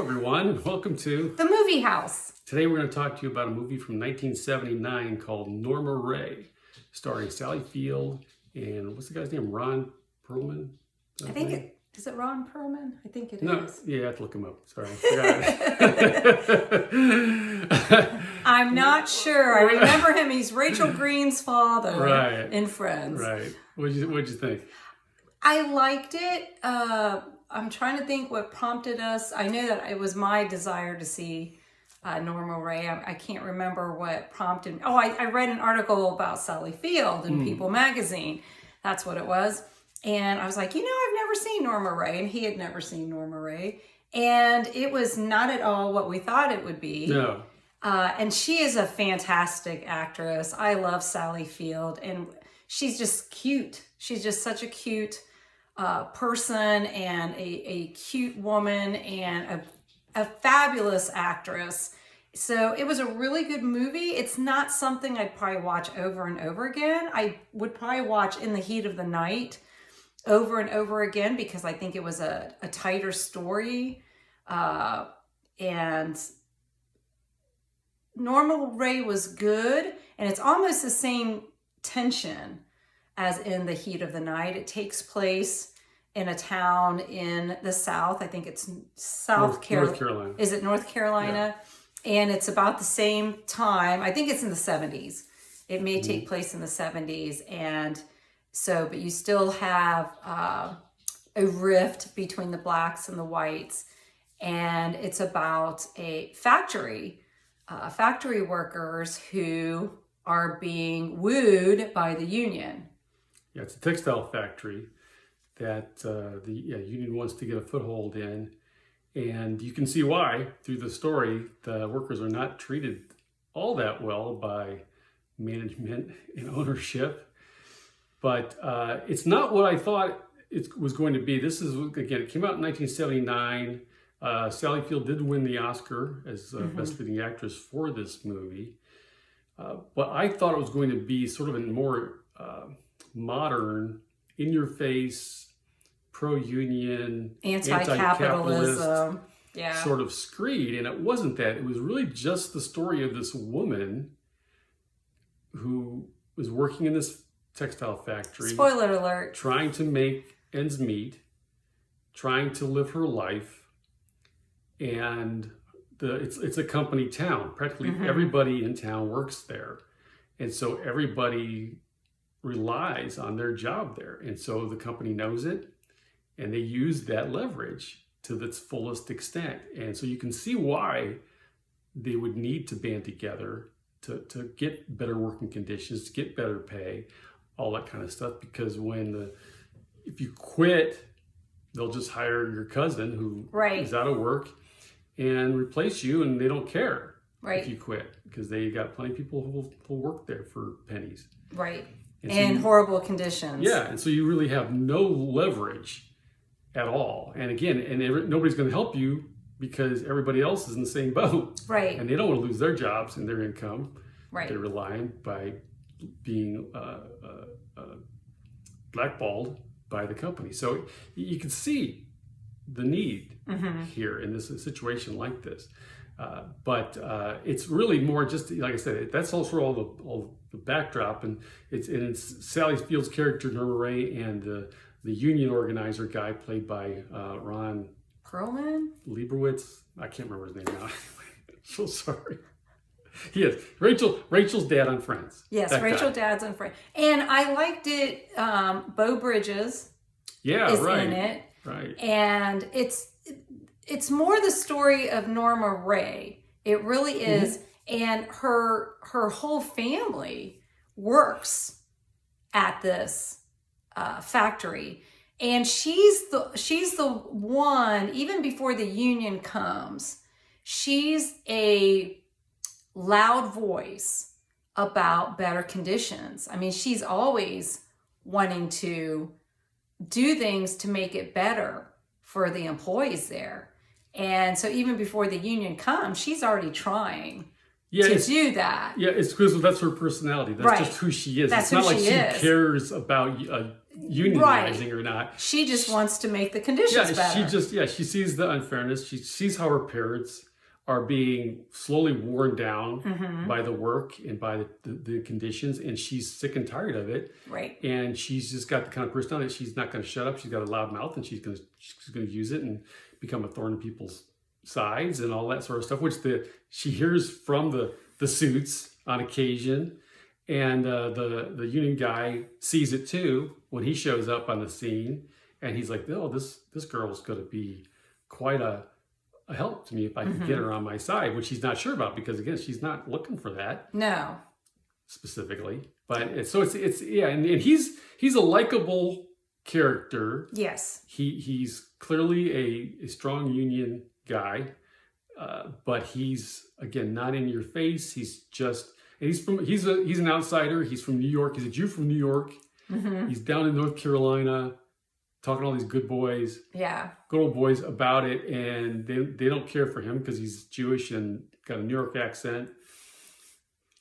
everyone. Welcome to The Movie House. Today we're going to talk to you about a movie from 1979 called Norma Rae, starring Sally Field and what's the guy's name? Ron Perlman? Is it Ron Perlman? I think it No, is. yeah, I have to look him up. Sorry, I forgot. I'm not sure. I remember him. He's Rachel Green's father in Friends. Right. What'd you think? I liked it. I'm trying to think what prompted us. I know that it was my desire to see Norma Rae. I can't remember what prompted me. Oh, I read an article about Sally Field in People magazine. That's what it was. And I was like, I've never seen Norma Rae. And he had never seen Norma Rae. And it was not at all what we thought it would be. No. And she is a fantastic actress. I love Sally Field. And she's just cute. She's just such a cute person and a cute woman and a fabulous actress. So it was a really good movie. It's not something I'd probably watch over and over again. I would probably watch In the Heat of the Night over and over again because I think it was a tighter story. And Norma Rae was good, and it's almost the same tension as In the Heat of the Night. It takes place in a town in the South. I think it's North Carolina. Is it North Carolina? Yeah. And it's about the same time. I think it's in the 70s. It may take place in the 70s. And so, but you still have a rift between the blacks and the whites. And it's about a factory workers who are being wooed by the union. Yeah, it's a textile factory that the union wants to get a foothold in. And you can see why through the story. The workers are not treated all that well by management and ownership. But it's not what I thought it was going to be. This is, again, it came out in 1979. Sally Field did win the Oscar as Best Leading Actress for this movie. But I thought it was going to be sort of a more modern, in-your-face, pro-union, anti-capitalism sort of screed. And it wasn't that. It was really just the story of this woman who was working in this textile factory. Spoiler alert. Trying to make ends meet, trying to live her life. And it's a company town. Practically everybody in town works there. And so everybody relies on their job there. And so the company knows it, and they use that leverage to its fullest extent. And so you can see why they would need to band together to get better working conditions, to get better pay, all that kind of stuff. Because if you quit, they'll just hire your cousin who is out of work and replace you, and they don't care if you quit because they got plenty of people who will work there for pennies. Right. And horrible conditions. Yeah, and so you really have no leverage at all. And again, nobody's going to help you because everybody else is in the same boat. Right. And they don't want to lose their jobs and their income. Right. They're relying by being blackballed by the company. So you can see the need here in this situation like this. But it's really more just, like I said, that's also all the backdrop, and it's Sally Field's character, Norma Rae, and the union organizer guy played by Ron Perlman? Lieberwitz. I can't remember his name now. So sorry. He is Rachel's dad on Friends. Yes, Dad's on Friends. And I liked it. Beau Bridges is in it. Right. And it's more the story of Norma Rae. It really is. And her whole family works at this factory. And she's the one, even before the union comes, she's a loud voice about better conditions. I mean, she's always wanting to do things to make it better for the employees there. And so even before the union comes, she's already trying to do that. Yeah, it's because that's her personality. That's just who she is. It's not like she cares about unionizing or not. She just wants to make the conditions better. She sees the unfairness. She sees how her parents are being slowly worn down by the work and by the conditions, and she's sick and tired of it. Right. And she's just got the kind of personality that she's not going to shut up. She's got a loud mouth, and she's going to use it and become a thorn in people's sides and all that sort of stuff, which she hears from the suits on occasion. And the union guy sees it too when he shows up on the scene, and he's like, "Oh, this girl's going to be quite a help to me if I can get her on my side," which he's not sure about because again, she's not looking for that. No. Specifically, but it's and he's a likable character. Yes. He's clearly a strong union guy, but he's again not in your face. He's an outsider. He's from New York. He's a Jew from New York. He's down in North Carolina, talking to all these good boys, good old boys about it, and they don't care for him because he's Jewish and got a New York accent.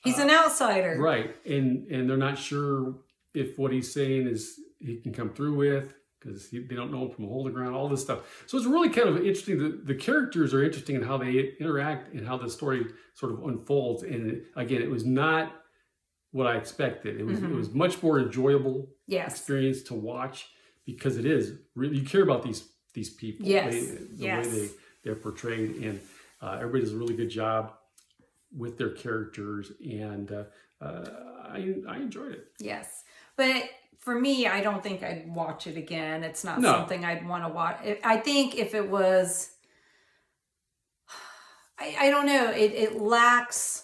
He's an outsider, right? And they're not sure if what he's saying is he can come through with because they don't know him from a hole in the ground. All this stuff. So it's really kind of interesting. The characters are interesting in how they interact and how the story sort of unfolds. And again, it was not what I expected. It was much more enjoyable experience to watch. Because it is really, you care about these people, the way they're portrayed, and everybody does a really good job with their characters, and I enjoyed it. Yes, but for me, I don't think I'd watch it again. It's not something I'd want to watch. I think if it was, I don't know, it lacks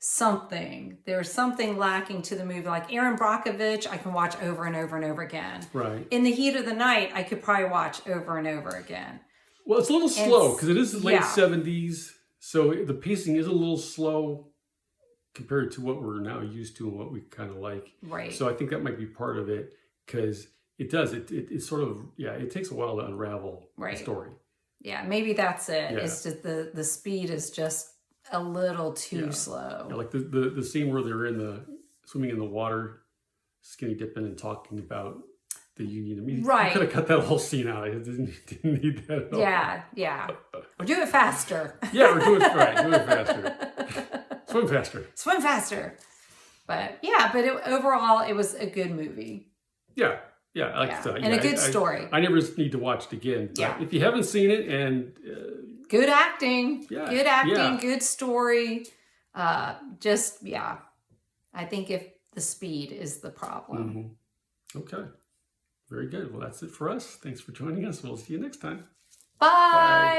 something. There's something lacking to the movie. Like Aaron Brockovich, I can watch over and over and over again. Right. In the Heat of the Night, I could probably watch over and over again. Well, it's a little slow because it is the late 70s, so the pacing is a little slow compared to what we're now used to and what we kind of like. Right. So I think that might be part of it because it does. It sort of, it takes a while to unravel the story. Yeah, maybe that's it. Yeah. It's just the speed is just a little too slow. Yeah, like the scene where they're swimming in the water, skinny dipping and talking about the union. I mean, you could have cut that whole scene out. I didn't need that at all. Yeah. Or do it faster. Or do it faster. Swim faster. But overall, it was a good movie. Yeah. And a good story. I never need to watch it again. But if you haven't seen it and... good acting, good story. I think if the speed is the problem. Okay. Very good. Well, that's it for us. Thanks for joining us. We'll see you next time. Bye.